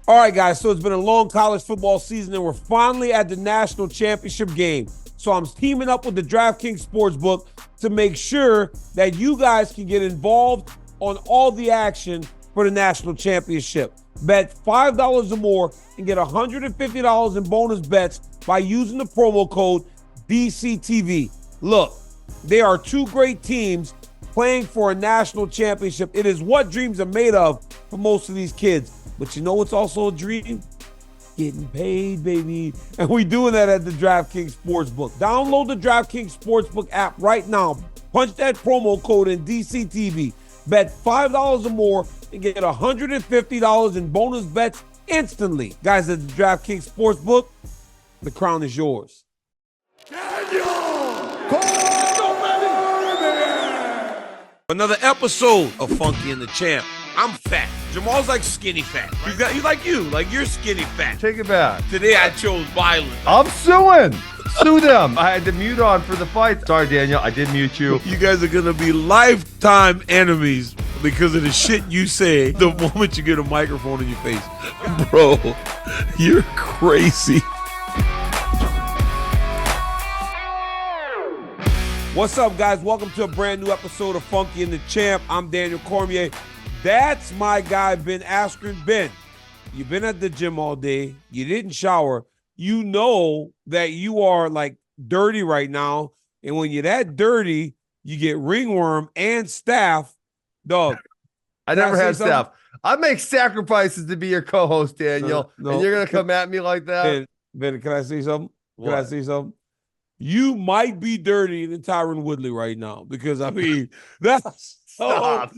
All right, guys, so it's been a long college football season, and we're finally at the national championship game. So I'm teaming up with the DraftKings Sportsbook to make sure that you guys can get involved on all the action for the national championship. Bet $5 or more and get $150 in bonus bets by using the promo code DCTV. Look, there are two great teams playing for a national championship. It is what dreams are made of for most of these kids. But you know what's also a dream? Getting paid, baby. And we're doing that at the DraftKings Sportsbook. Download the DraftKings Sportsbook app right now. Punch that promo code in DCTV. Bet $5 or more and get $150 in bonus bets instantly. Guys, at the DraftKings Sportsbook, the crown is yours. Another episode of Funky and the Champ. I'm fat. Jamal's like skinny fat. Right? Like you're skinny fat. Take it back. Today I chose violence. I'm suing. Sue them. I had the mute on for the fight. Sorry, Daniel. I did mute you. You guys are gonna be lifetime enemies because of the shit you say the moment you get a microphone in your face. Bro, you're crazy. What's up, guys? Welcome to a brand new episode of Funky and the Champ. I'm Daniel Cormier. That's my guy, Ben Askren. Ben, you've been at the gym all day. You didn't shower. You know that you are like dirty right now. And when you're that dirty, you get ringworm and staph. Dog. I never had staph. I make sacrifices to be your co-host, Daniel. No. And you're going to come at me like that? Ben, can I say something? What? Can I say something? You might be dirtier than Tyron Woodley right now because, I mean, that's... Stop.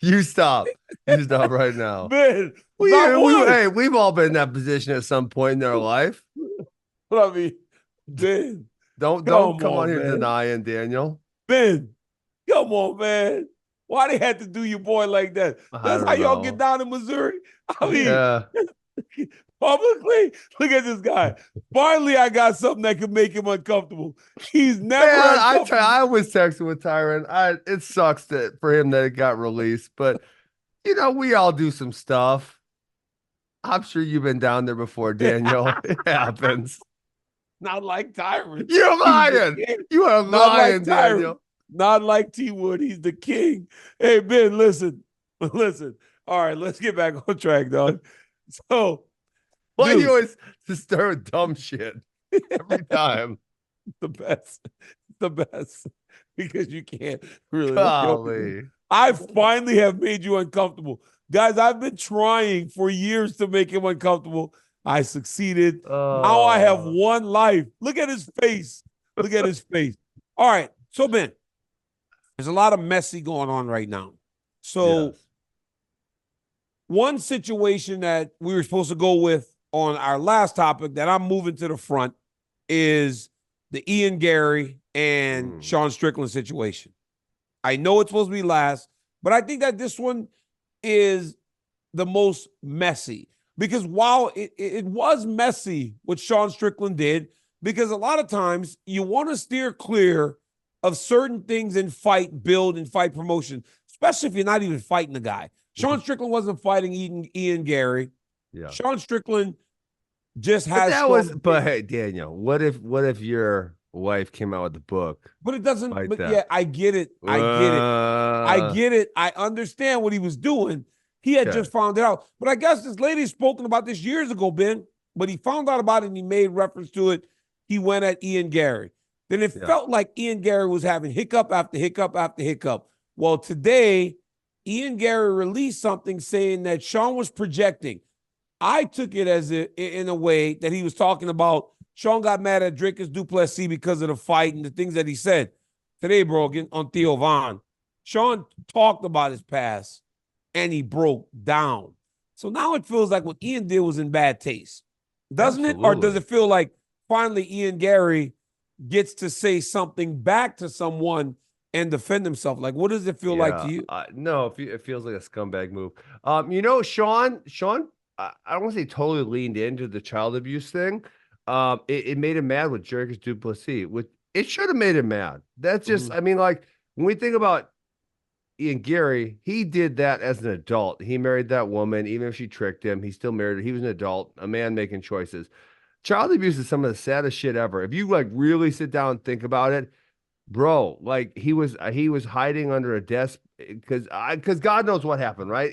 You stop. You stop right now. Man, we've all been in that position at some point in our life. But I mean, Ben. Don't come on here denying, Daniel. Ben, come on, man. Why they had to do your boy like that? That's how y'all get down in Missouri. I mean, publicly, look at this guy. Finally, I got something that could make him uncomfortable. He's never. I was texting with Tyron. It sucks for him that it got released, but you know we all do some stuff. I'm sure you've been down there before, Daniel. It happens. Not like Tyron. You're lying. You are lying, like Daniel. Not like T Wood. He's the king. Hey Ben, listen. All right, let's get back on track, dog. So. Why do you always stir dumb shit every time? The best, because you can't really. Golly. I finally have made you uncomfortable, guys. I've been trying for years to make him uncomfortable. I succeeded. Now I have one life. Look at his face. Look at his face. All right, so Ben, there's a lot of messy going on right now. So, yes. One situation that we were supposed to go with on our last topic that I'm moving to the front is the Ian Garry and Sean Strickland situation. I know it's supposed to be last, but I think that this one is the most messy because while it was messy what Sean Strickland did, because a lot of times you want to steer clear of certain things in fight, build, and fight promotion, especially if you're not even fighting the guy. Sean Strickland wasn't fighting Ian Garry. Yeah. Sean Strickland just has. But hey, Daniel, what if your wife came out with the book? But it doesn't. But yeah, I get it. I get it. I understand what he was doing. He had just found it out. But I guess this lady has spoken about this years ago, Ben. But he found out about it and he made reference to it. He went at Ian Garry. Then it felt like Ian Garry was having hiccup after hiccup after hiccup. Well, today, Ian Garry released something saying that Sean was projecting. I took it as in a way that he was talking about Sean got mad at Dricus du Plessis because of the fight and the things that he said. Today, bro, again, on Theo Von, Sean talked about his past and he broke down. So now it feels like what Ian did was in bad taste. Doesn't it? Or does it feel like finally Ian Garry gets to say something back to someone and defend himself? Like, what does it feel like to you? No, it feels like a scumbag move. Sean, I don't want to say totally leaned into the child abuse thing. It made him mad with Dricus du Plessis. It should have made him mad. That's just, I mean, like, when we think about Ian Garry, he did that as an adult. He married that woman, even if she tricked him, he still married her. He was an adult, a man making choices. Child abuse is some of the saddest shit ever. If you like really sit down and think about it, bro, like he was hiding under a desk because God knows what happened, right?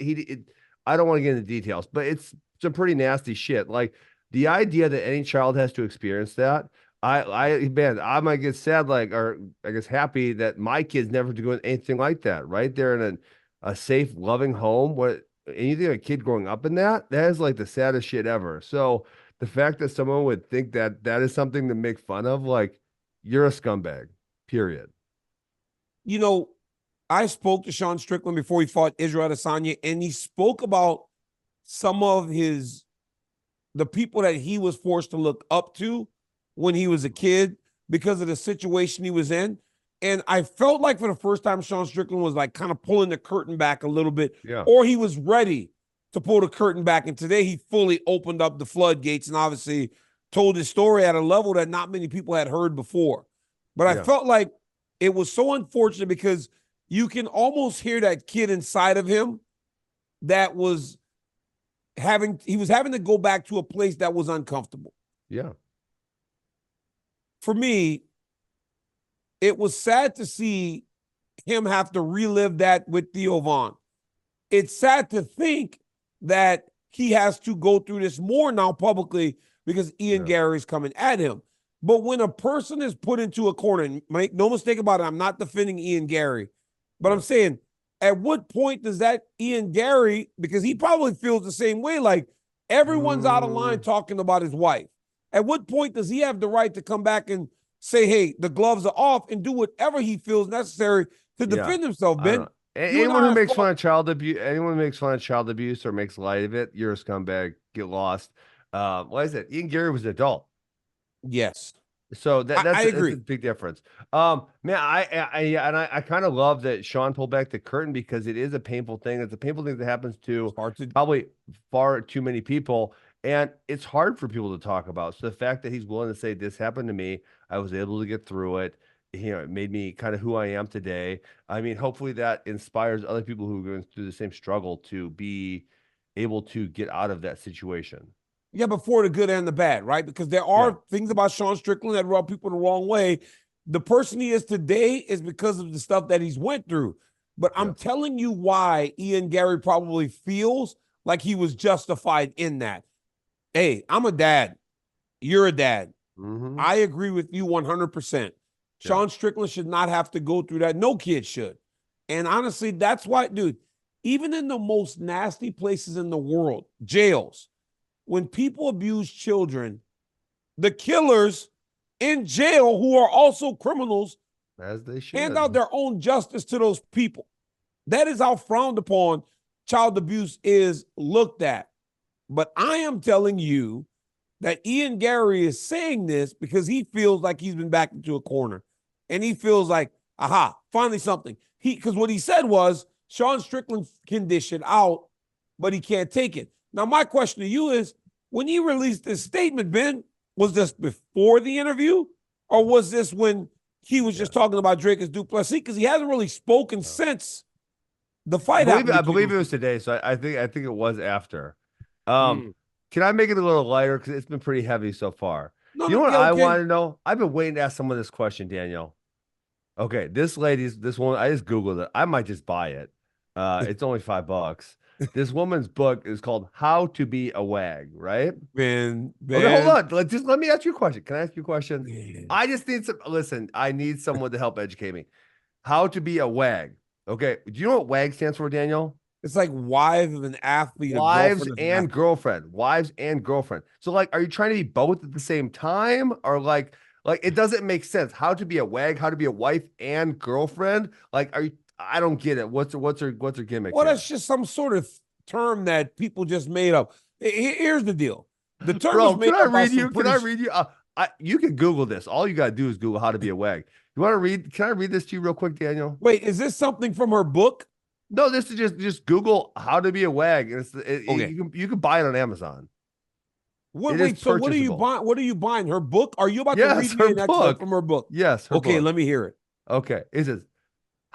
I don't want to get into details, but it's some pretty nasty shit. Like the idea that any child has to experience that, man, I might get sad, like, or I guess happy that my kids never do anything like that, right? They're in a safe, loving home. What anything a kid growing up in that is like the saddest shit ever. So the fact that someone would think that that is something to make fun of, like, you're a scumbag, period. You know, I spoke to Sean Strickland before he fought Israel Adesanya, and he spoke about some of the people that he was forced to look up to when he was a kid because of the situation he was in. And I felt like for the first time, Sean Strickland was like kind of pulling the curtain back a little bit, or he was ready to pull the curtain back. And today he fully opened up the floodgates and obviously told his story at a level that not many people had heard before. But I felt like it was so unfortunate because you can almost hear that kid inside of him that was having to go back to a place that was uncomfortable. Yeah. For me, it was sad to see him have to relive that with Theo Von. It's sad to think that he has to go through this more now publicly because Ian Garry is coming at him. But when a person is put into a corner, and make no mistake about it, I'm not defending Ian Garry, but I'm saying, at what point does that Ian Garry, because he probably feels the same way, like everyone's out of line talking about his wife. At what point does he have the right to come back and say, hey, the gloves are off and do whatever he feels necessary to defend himself, Ben? Anyone who makes fun of child abuse, anyone who makes fun of child abuse or makes light of it, you're a scumbag. Get lost. What is it? Ian Garry was an adult. Yes. So that's agree. a big difference. Man, I kind of love that Sean pulled back the curtain because it is a painful thing. It's a painful thing that happens to probably far too many people. And it's hard for people to talk about. So the fact that he's willing to say this happened to me, I was able to get through it. You know, it made me kind of who I am today. I mean, hopefully that inspires other people who are going through the same struggle to be able to get out of that situation. Yeah, but for the good and the bad, right? Because there are things about Sean Strickland that rub people the wrong way. The person he is today is because of the stuff that he's went through. But I'm telling you why Ian Garry probably feels like he was justified in that. Hey, I'm a dad. You're a dad. I agree with you 100%. Sean Strickland should not have to go through that. No kid should. And honestly, that's why, dude, even in the most nasty places in the world, jails, when people abuse children, the killers in jail who are also criminals, as they should, hand out their own justice to those people. That is how frowned upon child abuse is looked at. But I am telling you that Ian Garry is saying this because he feels like he's been backed into a corner. And he feels like, aha, finally something. Because what he said was, Sean Strickland can dish it out, but he can't take it. Now, my question to you is, when he released this statement, Ben, was this before the interview? Or was this when he was just talking about Dracus du Plessis? Because he hasn't really spoken since the fight happened. I believe it was today, so I think it was after. Can I make it a little lighter? Because it's been pretty heavy so far. You know what I want to know? I've been waiting to ask someone this question, Daniel. Okay, this woman, I just Googled it. I might just buy it. It's only $5. This woman's book is called How to Be a Wag, right? Ben. Okay, hold on. Just let me ask you a question. Can I ask you a question? Man. I just need I need someone to help educate me. How to be a wag. Okay. Do you know what WAG stands for, Daniel? It's like wife of an athlete. Wives and girlfriend. Wives and girlfriend. So, like, are you trying to be both at the same time? Or like it doesn't make sense. How to be a wag, how to be a wife and girlfriend? Like, I don't get it. What's her gimmick? Well, that's just some sort of term that people just made up. Here's the deal. The term Bro, can I read you? Can I read you? You can Google this. All you got to do is Google how to be a wag. You want to read? Can I read this to you real quick, Daniel? Wait, is this something from her book? No, this is just Google how to be a wag. You can buy it on Amazon. Wait, so what are you buying? What are you buying? Her book? Are you about to read me an excerpt from her book? Yes. Okay, let me hear it. Okay. It says,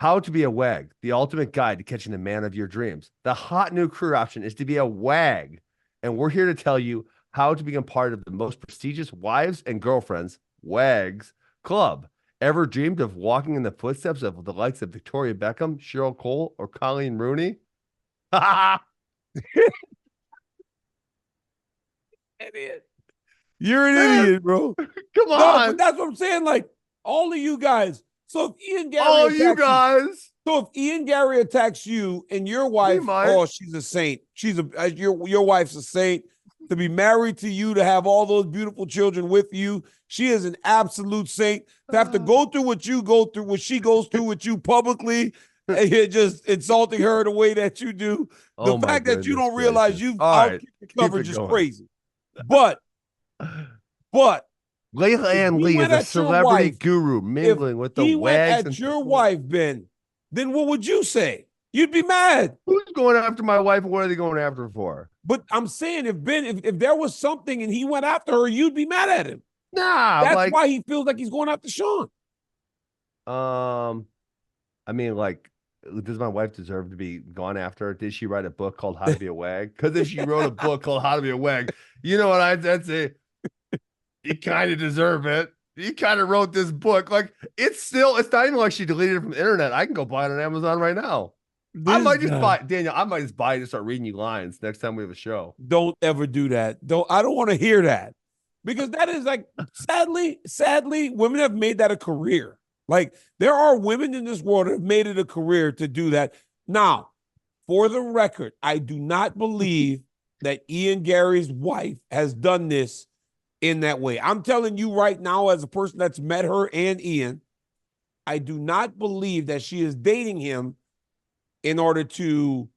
How to be a WAG, the ultimate guide to catching the man of your dreams. The hot new career option is to be a WAG. And we're here to tell you how to become part of the most prestigious wives and girlfriends, WAGs, club. Ever dreamed of walking in the footsteps of the likes of Victoria Beckham, Cheryl Cole, or Colleen Rooney? Idiot. You're an idiot, bro. Come No, on. but that's what I'm saying. Like, all of you guys. So if Ian Garry All you guys. so if Ian Garry attacks you and your wife, oh, she's a saint. She's your wife's a saint. To be married to you, to have all those beautiful children with you, she is an absolute saint. To have to go through what you go through, what she goes through with you publicly, and you're just insulting her the way that you do. The fact that you don't realize you've outkicked the coverage is crazy. But Layla Ann Lee is a celebrity guru mingling with the wags. At your wife, Ben, then what would you say? You'd be mad. Who's going after my wife? And what are they going after her for? But I'm saying if there was something and he went after her, you'd be mad at him. Nah, that's why he feels like he's going after Sean. I mean, like, does my wife deserve to be gone after? Did she write a book called How to Be a Wag? Because if she wrote a book called How to Be a Wag, you know what I'd say? You kind of deserve it. You kind of wrote this book. Like, it's not even like she deleted it from the internet. I can go buy it on Amazon right now. I might just buy it, Daniel. I might just buy it and start reading you lines next time we have a show. Don't ever do that. I don't want to hear that. Because that is like, sadly, women have made that a career. Like, there are women in this world that have made it a career to do that. Now, for the record, I do not believe that Ian Garry's wife has done this in that way. I'm telling you right now, as a person that's met her and Ian, I do not believe that she is dating him in order to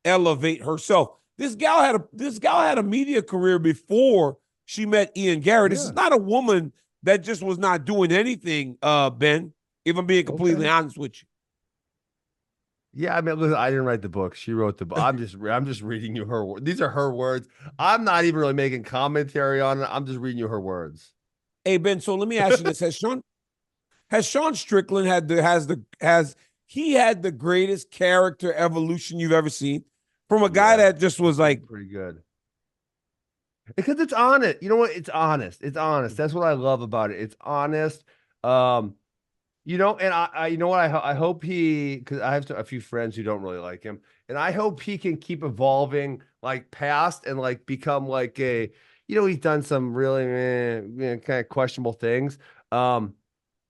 elevate herself. This gal had a media career before she met Ian Garry. This is not a woman that just was not doing anything, Ben, if I'm being completely honest with you. Yeah, I mean, listen, I didn't write the book. She wrote the book. I'm just reading you her words. These are her words. I'm not even really making commentary on it. I'm just reading you her words. Hey, Ben, so let me ask you this. Has Sean Strickland had the greatest character evolution you've ever seen from a guy that just was like pretty good? Because it's honest. You know what? It's honest. It's honest. That's what I love about it. It's honest. You know, and I you know what? I hope because I have a few friends who don't really like him, and I hope he can keep evolving, like past and like become like a, you know, he's done some really kind of questionable things. I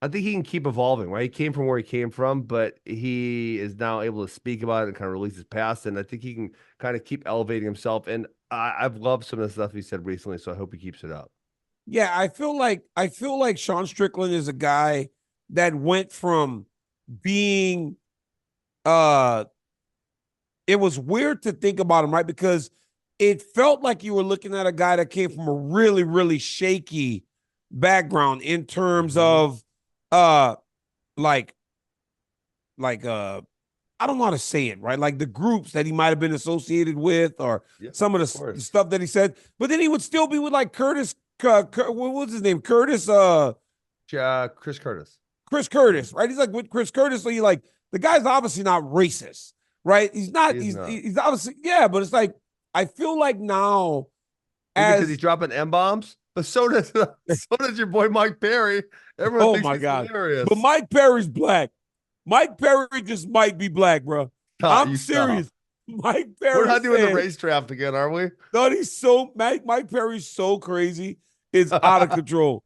think he can keep evolving, right? He came from where he came from, but he is now able to speak about it and kind of release his past, and I think he can kind of keep elevating himself. And I've loved some of the stuff he said recently, so I hope he keeps it up. Yeah, I feel like Sean Strickland is a guy that went from being it was weird to think about him, right? Because it felt like you were looking at a guy that came from a really, really shaky background in terms of like I don't know how to say it, right? Like the groups that he might have been associated with, or some of the stuff that he said. But then he would still be with like Curtis. What was his name? Curtis. Chris Curtis. Chris Curtis, right? He's like with Chris Curtis. So you're like, the guy's obviously not racist, right? He's not. He's obviously, yeah. But it's like, I feel like now, because he's dropping M-bombs, but so does your boy Mike Perry. Everyone thinks he's hilarious. But Mike Perry's black. Mike Perry just might be black, bro. I'm serious. Mike Perry. We're not doing the race draft again, are we? No, Mike Perry's so crazy. It's out of control.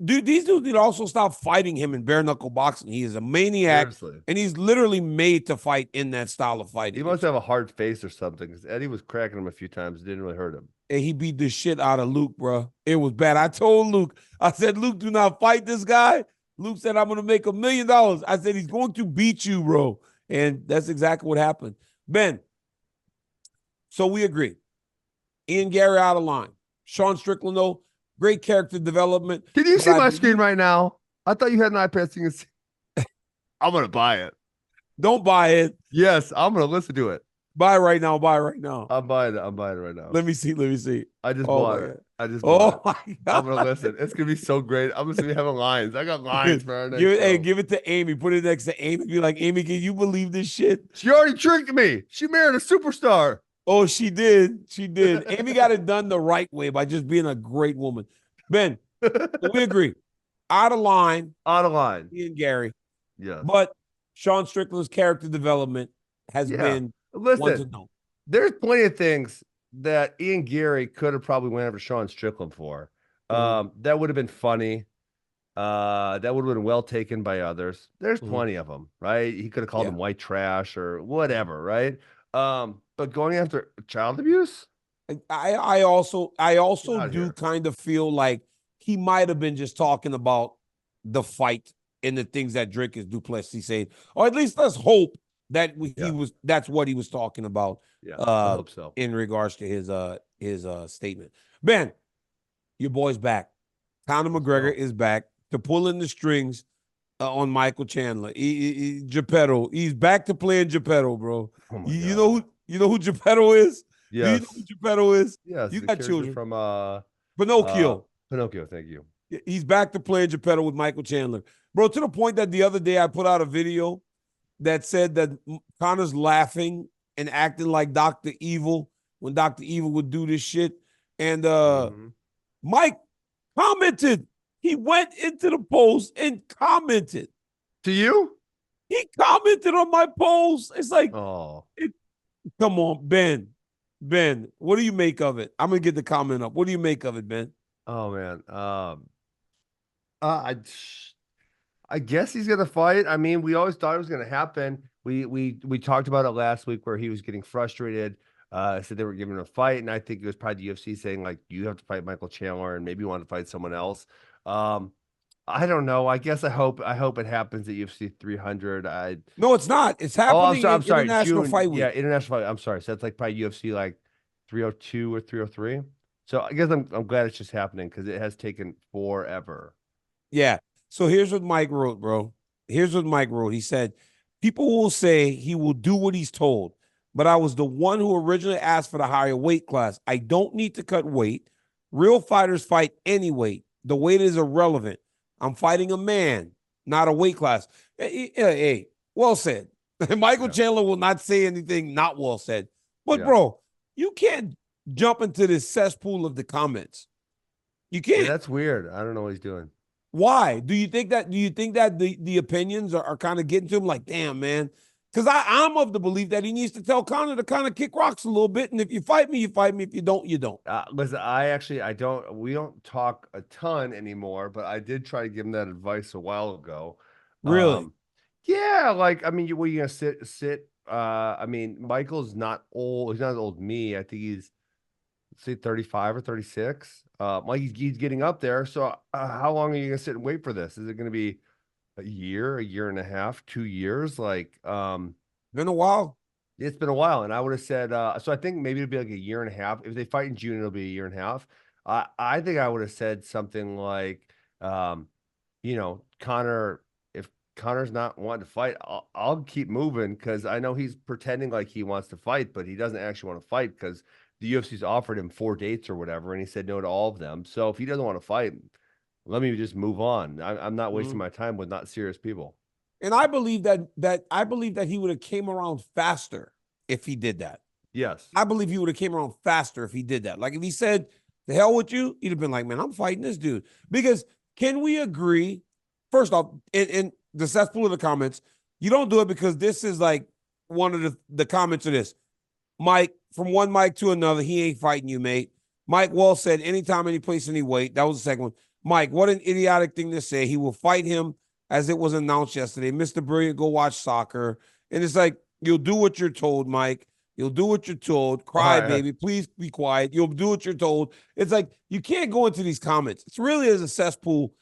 These dudes need to also stop fighting him in bare knuckle boxing. He is a maniac, and he's literally made to fight in that style of fighting. He must have a hard face or something, because Eddie was cracking him a few times. It didn't really hurt him. And he beat the shit out of Luke, bro. It was bad. I told Luke, I said, Luke, do not fight this guy. Luke said, I'm going to make $1 million. I said, he's going to beat you, bro. And that's exactly what happened. Ben, so we agree. Ian Garry out of line. Sean Strickland, though, great character development. Can you see my screen right now? I thought you had an iPad so you can see. I'm going to buy it. Don't buy it. Yes, I'm going to listen to it. Buy right now. Buy right now. I'm buying it. I'm buying it right now. Let me see. Let me see. I just Oh bought my it. God. I just bought Oh it. my I'm gonna God. listen. It's gonna be so great. I'm just gonna be having lines. I got lines for our next Give it, hey, show. give it to Amy. Put it next to Amy. Be like, Amy, can you believe this shit? She already tricked me. She married a superstar. Oh, she did. She did. Amy got it done the right way by just being a great woman. Ben, we agree. Out of line, On the line. Ian Garry. Yes. But Sean Strickland's character development has Yeah. been one to Listen, know. there's plenty of things that Ian Garry could have probably went after Sean Strickland for. That would have been funny. That would have been well taken by others. There's plenty of them, right? He could have called Yeah. him white trash or whatever, right? But going after child abuse? I also Get out do here. kind of feel like he might have been just talking about the fight and the things that Drake is Duplessis saying, or at least let's hope that that's what he was talking about. Yeah, I hope so. In regards to his statement. Ben, your boy's back. Conor McGregor is back to pulling the strings on Michael Chandler. Geppetto, he's back to playing Geppetto, bro. Oh my You God. know who Geppetto is? Yes. Do you know who Geppetto is? Yes, You the got character children. from Pinocchio. Pinocchio, thank you. He's back to playing Geppetto with Michael Chandler. Bro, to the point that the other day I put out a video that said that Conor's laughing and acting like Dr. Evil when Dr. Evil would do this shit. And Mike commented. He went into the post and commented. To you? He commented on my post. It's like, oh, come on, Ben. Ben, what do you make of it? I'm going to get the comment up. What do you make of it, Ben? Oh man. I guess he's gonna fight. I mean, we always thought it was gonna happen. We talked about it last week where he was getting frustrated. Said they were giving him a fight, and I think it was probably the UFC saying like you have to fight Michael Chandler, and maybe you want to fight someone else. I don't know. I guess I hope it happens at UFC 300. No, it's not. It's happening I'm sorry. International June, Fight Week. Yeah, International Fight. I'm sorry. So that's like probably UFC like 302 or 303. So I guess I'm glad it's just happening because it has taken forever. Yeah. So here's what Mike wrote, bro. Here's what Mike wrote. He said, people will say he will do what he's told, but I was the one who originally asked for the higher weight class. I don't need to cut weight. Real fighters fight any weight. The weight is irrelevant. I'm fighting a man, not a weight class. Hey, well said. Michael Chandler will not say anything not well said. But, bro, you can't jump into this cesspool of the comments. You can't. Yeah, that's weird. I don't know what he's doing. Why? Do you think that the opinions are kind of getting to him like, damn, man? Because I'm of the belief that he needs to tell Conor to kind of kick rocks a little bit. And if you fight me, you fight me. If you don't, you don't. Listen, we don't talk a ton anymore, but I did try to give him that advice a while ago. Really? Yeah. Like, I mean, you gonna sit. I mean, Michael's not old. He's not as old as me. I think he's, let's say 35 or 36. Like he's getting up there. So how long are you gonna sit and wait for this? Is it gonna be a year and a half, 2 years? Like, been a while. It's been a while, and I would have said, so I think maybe it'll be like a year and a half. If they fight in June, it'll be a year and a half. I think I would have said something like, Conor, if Conor's not wanting to fight, I'll keep moving because I know he's pretending like he wants to fight, but he doesn't actually want to fight because the UFC's offered him 4 dates or whatever, and he said no to all of them. So if he doesn't want to fight, let me just move on. I'm not wasting my time with not serious people. And I believe that he would have came around faster if he did that. Yes. I believe he would have came around faster if he did that. Like if he said, the hell with you, he'd have been like, man, I'm fighting this dude. Because can we agree, first off, in the cesspool of the comments, you don't do it because this is like one of the comments of this. Mike, from one Mike to another, he ain't fighting you, mate. Mike Wall said, anytime, any place, any weight. That was the second one. Mike, what an idiotic thing to say. He will fight him as it was announced yesterday. Mr. Brilliant, go watch soccer. And it's like, you'll do what you're told, Mike. You'll do what you're told. Cry, baby. Please be quiet. You'll do what you're told. It's like, you can't go into these comments. It's really as a cesspool.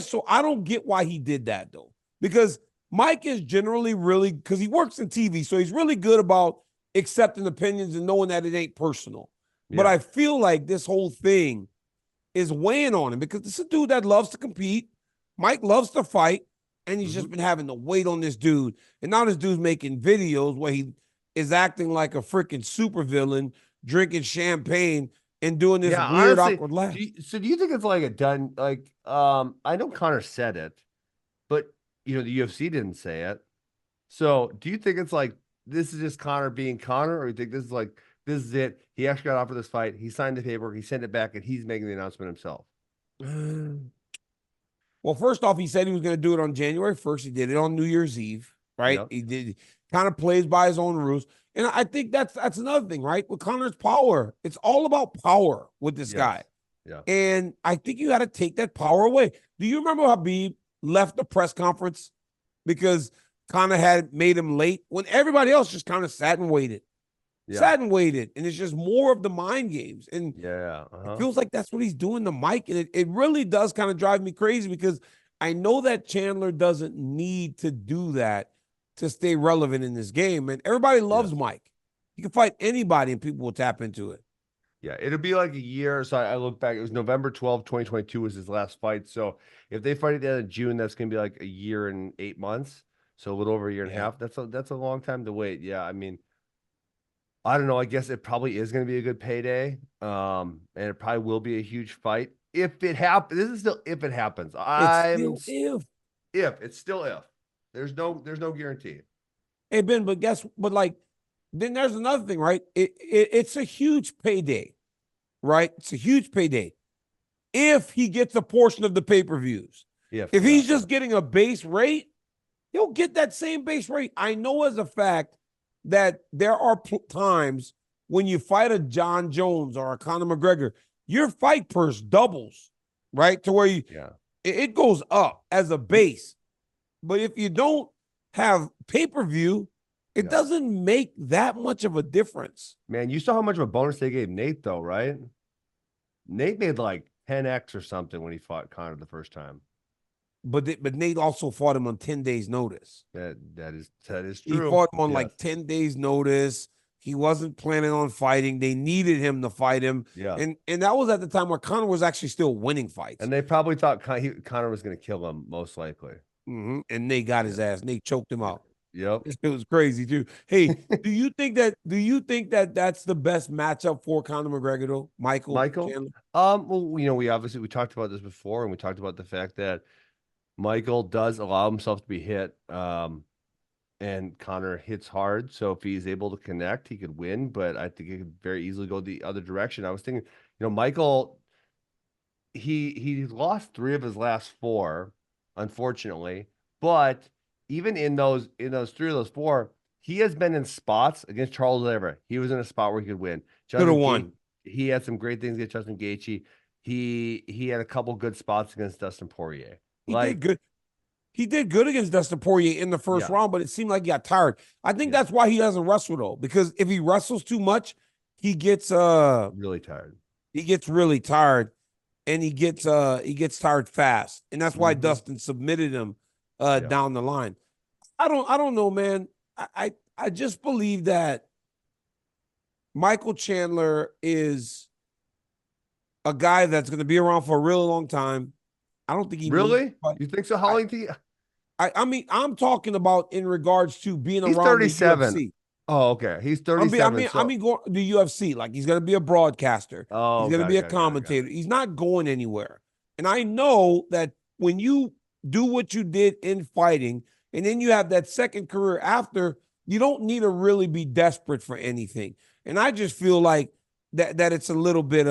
So I don't get why he did that, though. Because Mike is generally really, because he works in TV, so he's really good about accepting opinions and knowing that it ain't personal. Yeah. But I feel like this whole thing is weighing on him because this is a dude that loves to compete. Mike loves to fight, and he's just been having to wait on this dude. And now this dude's making videos where he is acting like a freaking supervillain, drinking champagne and doing this Yeah, weird, honestly, awkward laugh. do you think it's like a done, like, I know Connor said it, but the UFC didn't say it. So do you think it's like this is just Connor being Connor, or you think this is it? He actually got offered this fight, he signed the paperwork, he sent it back, and he's making the announcement himself. Well, first off, he said he was going to do it on January 1st. He did it on New Year's Eve, right? Yep. He did kind of plays by his own rules. And I think that's another thing, right? With Connor's power, it's all about power with this guy. Yeah. And I think you got to take that power away. Do you remember Habib left the press conference because Connor had made him late when everybody else just kind of sat and waited? Sat and waited. And it's just more of the mind games. And it feels like that's what he's doing to Mike. And it really does kind of drive me crazy because I know that Chandler doesn't need to do that to stay relevant in this game. And everybody loves Mike. He can fight anybody and people will tap into it. Yeah, it'll be like a year. So I look back, it was November 12th, 2022 was his last fight. So if they fight at the end of June, that's going to be like a year and 8 months. So a little over a year and a half. That's a long time to wait. Yeah, I mean, I don't know. I guess it probably is going to be a good payday. And it probably will be a huge fight. If it happens, this is still if it happens. It's still if. It's still if. There's no guarantee. Hey, Ben, but like, then there's another thing, right? It's a huge payday, right? It's a huge payday. If he gets a portion of the pay-per-views. If he's just getting a base rate, he'll get that same base rate. I know as a fact that there are times when you fight a John Jones or a Conor McGregor, your fight purse doubles, right? To where it goes up as a base. But if you don't have pay-per-view, it doesn't make that much of a difference. Man, you saw how much of a bonus they gave Nate, though, right? Nate made like 10x or something when he fought Conor the first time. But Nate also fought him on 10 days notice. That is true. He fought him on like 10 days notice. He wasn't planning on fighting. They needed him to fight him. Yeah. And that was at the time where Conor was actually still winning fights. And they probably thought Conor was going to kill him, most likely. And Nate got his ass. Nate choked him out. Yep. It was crazy too. Hey, do you think that that's the best matchup for Conor McGregor though? Michael Chandler? Well, we talked about this before, and we talked about the fact that Michael does allow himself to be hit, and Conor hits hard. So if he's able to connect, he could win. But I think it could very easily go the other direction. I was thinking, Michael, he lost 3 of his last 4, unfortunately. But even in those 3 of those 4, he has been in spots against Charles Oliveira. He was in a spot where he could win. Could have won. He had some great things against Justin Gaethje. He had a couple good spots against Dustin Poirier. He did good. He did good against Dustin Poirier in the first round, but it seemed like he got tired. I think that's why he doesn't wrestle though, because if he wrestles too much, he gets really tired. He gets really tired, and he gets tired fast, and that's why Dustin submitted him down the line. I don't know, man. I just believe that Michael Chandler is a guy that's going to be around for a really long time. I don't think he really. You think so? How long do you? I mean, I'm talking about in regards to being he's around 37. the UFC. Oh, okay. He's 37. I mean, going to the UFC, like he's going to be a broadcaster. Oh, he's going to be a commentator. He's not going anywhere. And I know that when you do what you did in fighting, and then you have that second career after, you don't need to really be desperate for anything. And I just feel like that it's a little bit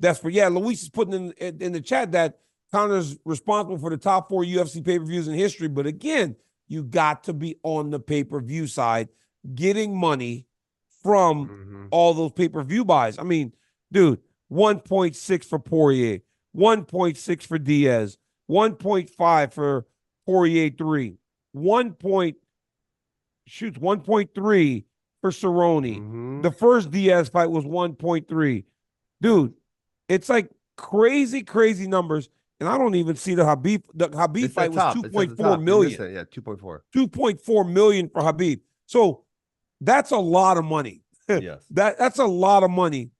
desperate. Yeah, Luis is putting in the chat that Conor's responsible for the top 4 UFC pay-per-views in history. But again, you got to be on the pay-per-view side, getting money from all those pay-per-view buys. I mean, dude, 1.6 for Poirier, 1.6 for Diaz, 1.5 for Poirier 3, 1.3 for Cerrone. The first Diaz fight was 1.3. Dude, it's like crazy numbers. And I don't even see the Habib fight was 2.4 million. Yeah, 2.4. 2.4 million for Habib. So that's a lot of money. Yes. That's a lot of money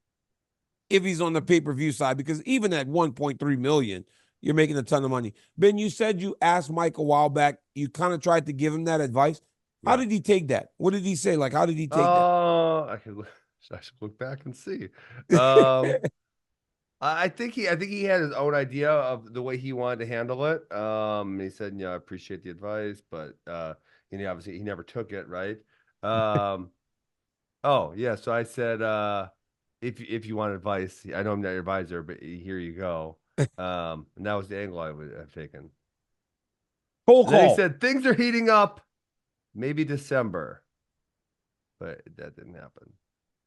if he's on the pay-per-view side, because even at 1.3 million, you're making a ton of money. Ben, you said you asked Mike a while back. You kind of tried to give him that advice. How did he take that? What did he say? Like, how did he take that? I should look back and see. I think he had his own idea of the way he wanted to handle it. He said, I appreciate the advice, but obviously he never took it, right? Oh yeah, so I said, if you want advice, I know I'm not your advisor, but here you go. And that was the angle I would have taken. Cold And then he call. said things are heating up, maybe December, but that didn't happen.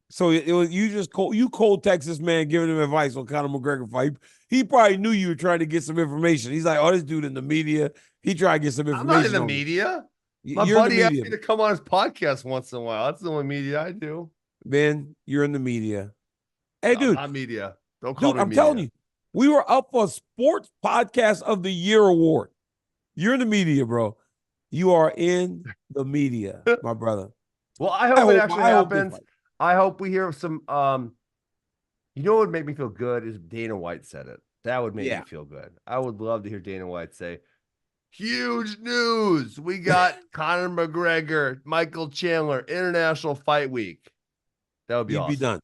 So it was you cold Texas man giving him advice on Conor McGregor fight. He probably knew you were trying to get some information. He's like, oh, this dude in the media. He tried to get some information. I'm not in the media. My buddy asked me to come on his podcast once in a while. That's the only media I do. Ben, you're in the media. Hey, dude. I'm not media. Don't call me I'm media. telling you, we were up for Sports Podcast of the Year award. You're in the media, bro. You are in the media, my brother. Well, I hope it actually happens. I hope we hear some. You know what would make me feel good is Dana White said it. That would make me feel good. I would love to hear Dana White say, huge news. We got Conor McGregor, Michael Chandler, International Fight Week. That would be awesome. You'd be done.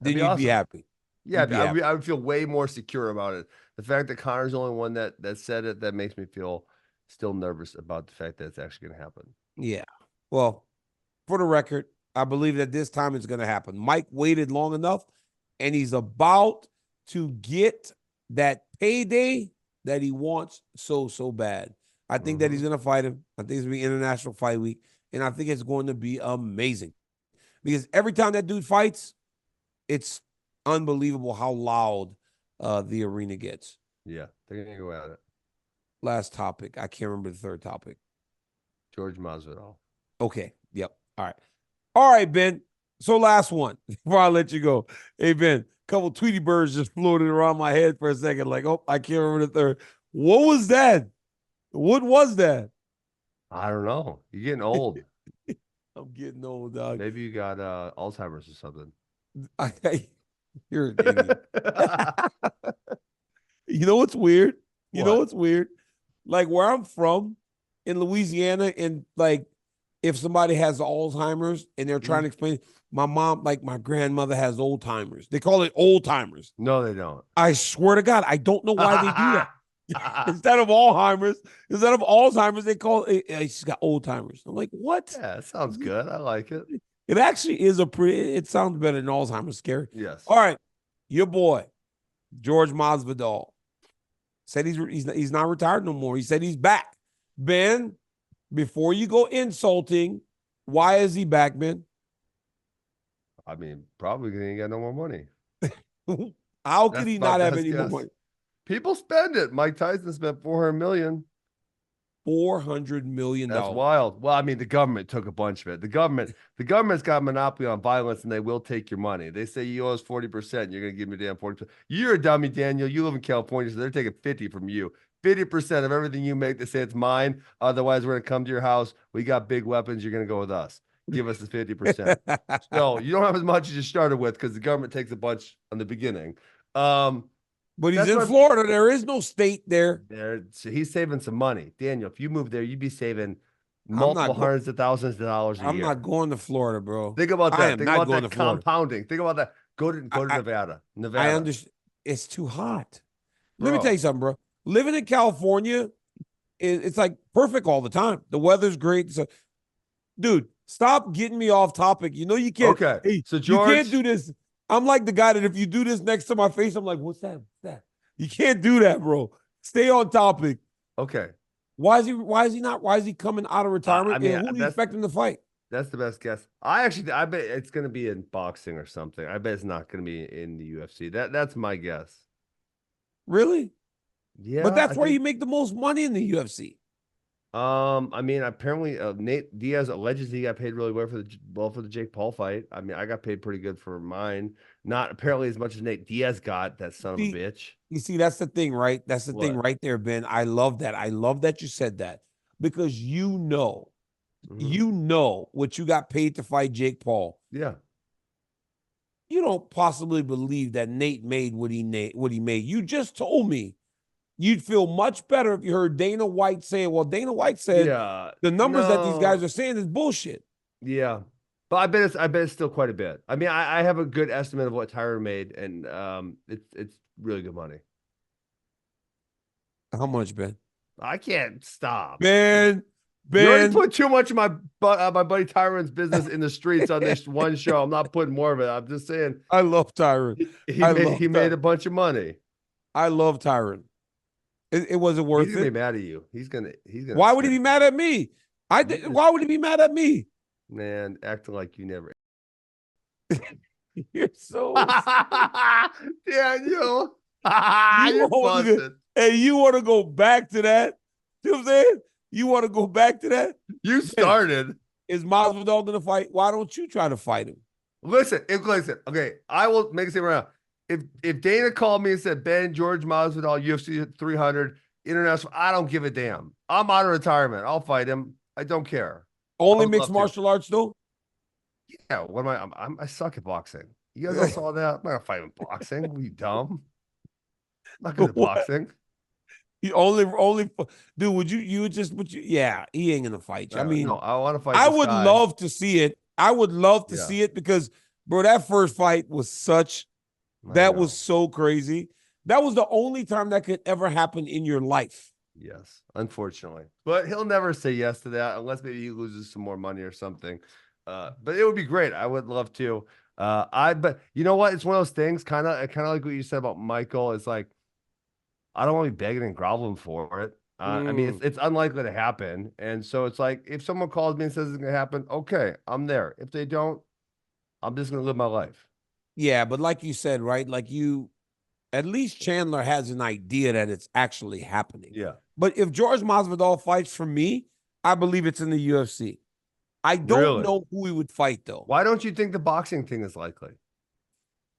Then you'd be happy. Yeah, I would feel way more secure about it. The fact that Conor's the only one that said it, that makes me feel still nervous about the fact that it's actually going to happen. Yeah. Well, for the record, I believe that this time it's going to happen. Mike waited long enough, and he's about to get that payday that he wants so bad. I think that he's going to fight him. I think it's going to be International Fight Week, and I think it's going to be amazing. Because every time that dude fights, it's unbelievable how loud the arena gets. Yeah, they're going to go at it. Last topic. I can't remember the third topic. Jorge Masvidal. Okay. Yep. All right, Ben. So last one before I let you go. Hey, Ben, a couple Tweety birds just floated around my head for a second. Like, oh, I can't remember the third. What was that? What was that? I don't know. You're getting old. I'm getting old, dog. Maybe you got Alzheimer's or something. You're an idiot. You know what's weird? You know what's weird? Like where I'm from in Louisiana, and like if somebody has Alzheimer's and they're trying to explain, my mom, like my grandmother has old timers. They call it old timers. No, they don't. I swear to God, I don't know why they do that. Instead of Alzheimer's, they call it, she's got old timers. I'm like, what? Yeah, it sounds good. I like it. It actually is it sounds better than Alzheimer's. Scary. Yes. All right. Your boy, Jorge Masvidal, said he's not retired no more. He said he's back. Ben, before you go insulting, why is he back, Ben? I mean, probably because he ain't got no more money. How could he not have any more money? People spend it. Mike Tyson spent $400 million. $400 million. That's wild. Well, I mean, the government took a bunch of it. The government's got a monopoly on violence, and they will take your money. They say you owe us 40%. You're going to give me damn 40%. You're a dummy, Daniel. You live in California, so they're taking 50 from you. 50% of everything you make, they say it's mine. Otherwise, we're going to come to your house. We got big weapons. You're going to go with us. Give us the 50%. So you don't have as much as you started with because the government takes a bunch on the beginning. But he's in Florida. There is no state there. So he's saving some money. Daniel, if you move there, you'd be saving multiple hundreds of thousands of dollars a year. I'm not going to Florida, bro. Think about that. Think about that compounding. Think about that. Go to Nevada. I understand. It's too hot. Let me tell you something, bro. Living in California, it's like perfect all the time. The weather's great. So, dude, stop getting me off topic. You know you can't. Okay. Hey, so George, you can't do this. I'm like the guy that if you do this next to my face, I'm like, what's that? What's that? You can't do that, bro. Stay on topic. Okay. Why is he coming out of retirement? Who do you expect him to fight? That's the best guess. I bet it's going to be in boxing or something. I bet it's not going to be in the UFC. That's my guess. Really? Yeah. But that's where you make the most money in the UFC. I mean, apparently Nate Diaz allegedly got paid really well for the Jake Paul fight. I mean, I got paid pretty good for mine. Not apparently as much as Nate Diaz got, that son of a bitch. You see, that's the thing, right? That's the thing right there, Ben. I love that. I love that you said that because you know what you got paid to fight Jake Paul. Yeah. You don't possibly believe that Nate made what he made. You just told me you'd feel much better if you heard Dana White say, well, Dana White said the numbers that these guys are saying is bullshit. Yeah. But I bet it's still quite a bit. I mean, I have a good estimate of what Tyron made, and it's really good money. How much, Ben? I can't stop. Ben. You already put too much of my buddy Tyron's business in the streets on this one show. I'm not putting more of it. I'm just saying. I love Tyron. He made a bunch of money. I love Tyron. It wasn't worth it. He's gonna be mad at you. He's gonna. Why would he be mad at me? Why would he be mad at me? Man, acting like you never. You're so Daniel. You're busted. Hey, you want to go back to that? You know what I'm saying? You want to go back to that? You started. Is Masvidal going to fight? Why don't you try to fight him? Listen. Okay, I will make it right now. If Dana called me and said, Ben, George Masvidal, UFC 300, international, I don't give a damn. I'm out of retirement. I'll fight him. I don't care. Only mixed martial arts, though? Yeah, what am I suck at boxing. You guys all saw that? I'm not going to fight in boxing. Are you dumb? I'm not good at boxing. You only dude, yeah, he ain't gonna fight you. I mean, no, I want to fight. I would love to see it. I would love to see it because, bro, that first fight was was so crazy. That was the only time that could ever happen in your life. Yes, unfortunately. But he'll never say yes to that unless maybe he loses some more money or something. But it would be great. I would love to. But you know what? It's one of those things, kind of like what you said about Michael. It's like, I don't want to be begging and groveling for it. I mean, it's unlikely to happen. And so it's like, if someone calls me and says it's going to happen, okay, I'm there. If they don't, I'm just going to live my life. Yeah, but like you said, right? At least Chandler has an idea that it's actually happening. Yeah. But if George Masvidal fights for me, I believe it's in the UFC. I don't know who he would fight, though. Why don't you think the boxing thing is likely?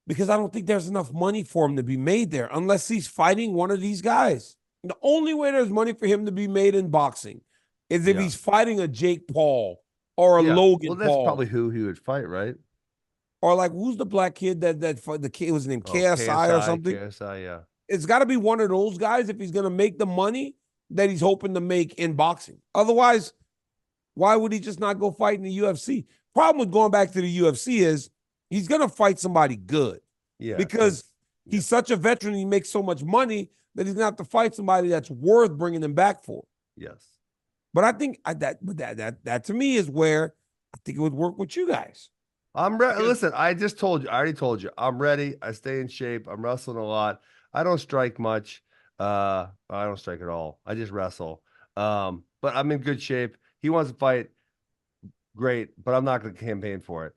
Because I don't think there's enough money for him to be made there unless he's fighting one of these guys. The only way there's money for him to be made in boxing is if he's fighting a Jake Paul or a Logan Paul. Well, that's probably who he would fight, right? Or like, who's the black kid that the kid was named KSI or something? KSI, yeah. It's got to be one of those guys if he's going to make the money that he's hoping to make in boxing. Otherwise, why would he just not go fight in the UFC? Problem with going back to the UFC is he's going to fight somebody good. Yeah. Because he's such a veteran, he makes so much money that he's going to have to fight somebody that's worth bringing him back for. Yes. But I think that to me is where I think it would work with you guys. I'm ready. Listen, I already told you, I'm ready. I stay in shape. I'm wrestling a lot. I don't strike much. I don't strike at all. I just wrestle. But I'm in good shape. He wants to fight. Great, but I'm not going to campaign for it.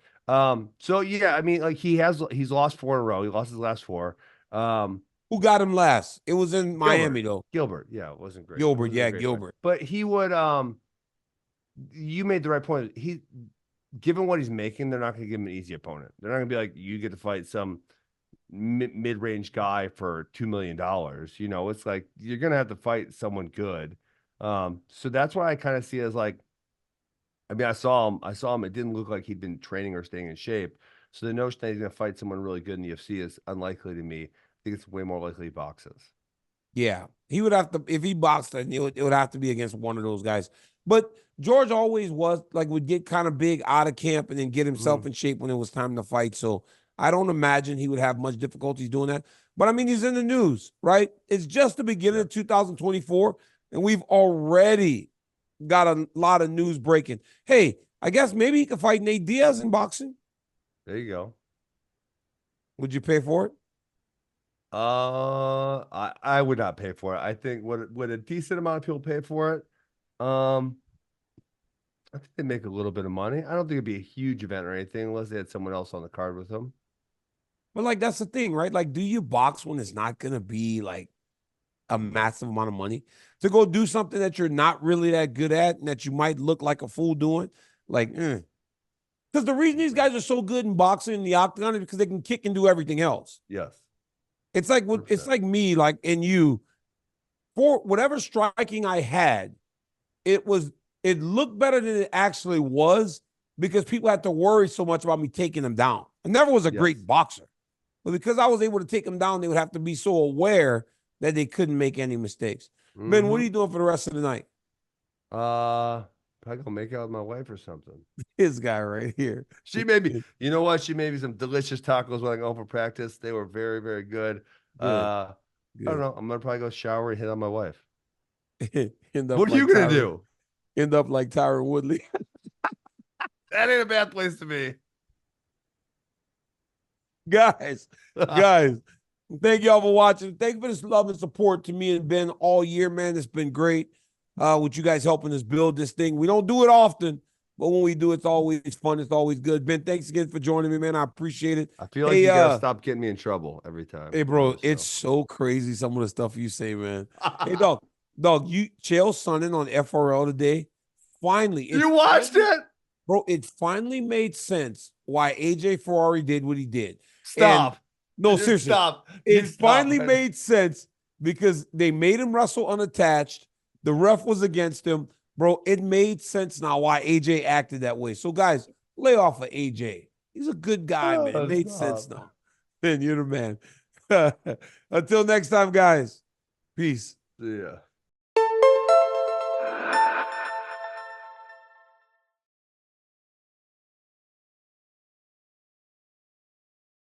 So yeah, I mean, like he's lost 4 in a row. He lost his last 4. Who got him last? It was in Miami though. Gilbert, yeah, it wasn't great. Gilbert. But he would. You made the right point. Given what he's making, they're not going to give him an easy opponent. They're not going to be like, you get to fight some mid-range guy for $2 million. You know, it's like you're going to have to fight someone good. So that's why I kind of see it as like, I mean, I saw him. It didn't look like he'd been training or staying in shape. So the notion that he's going to fight someone really good in the UFC is unlikely to me. I think it's way more likely he boxes. Yeah, he would have to, if he boxed, it would have to be against one of those guys. But George always would get kind of big out of camp and then get himself in shape when it was time to fight. So I don't imagine he would have much difficulties doing that. But I mean, he's in the news, right? It's just the beginning of 2024, and we've already got a lot of news breaking. Hey, I guess maybe he could fight Nate Diaz in boxing. There you go. Would you pay for it? I would not pay for it. I think would a decent amount of people pay for it. I think they make a little bit of money. I don't think it'd be a huge event or anything unless they had someone else on the card with them. But like, that's the thing, right? Like, do you box when it's not going to be like a massive amount of money to go do something that you're not really that good at and that you might look like a fool doing? Like, because the reason these guys are so good in boxing in the octagon is because they can kick and do everything else. Yes. It's like it's like me, like, and you, for whatever striking I had, it looked better than it actually was because people had to worry so much about me taking them down. I never was a great boxer, but because I was able to take them down, they would have to be so aware that they couldn't make any mistakes. Ben, what are you doing for the rest of the night? Probably gonna make out with my wife or something. This guy right here. She made me, you know what? She made me some delicious tacos when I go home for practice. They were very, very good. I don't know. I'm gonna probably go shower and hit on my wife. What are you gonna do? End up like Tyron Woodley. That ain't a bad place to be. Guys, thank y'all for watching. Thank you for this love and support to me and Ben all year, man. It's been great with you guys helping us build this thing. We don't do it often, but when we do, it's always fun. It's always good. Ben, thanks again for joining me, man. I appreciate it. I feel like you gotta stop getting me in trouble every time. Hey, bro, it's so crazy some of the stuff you say, man. Hey, dog, you Chael Sonnen on FRL today. Finally, you watched it? Bro, it finally made sense why AJ Ferrari did what he did. Stop. No, seriously. Stop. It finally made sense because they made him wrestle unattached. The ref was against him. Bro, it made sense now why AJ acted that way. So, guys, lay off of AJ. He's a good guy, man. It made sense now. Ben, you're the man. Until next time, guys. Peace. Yeah.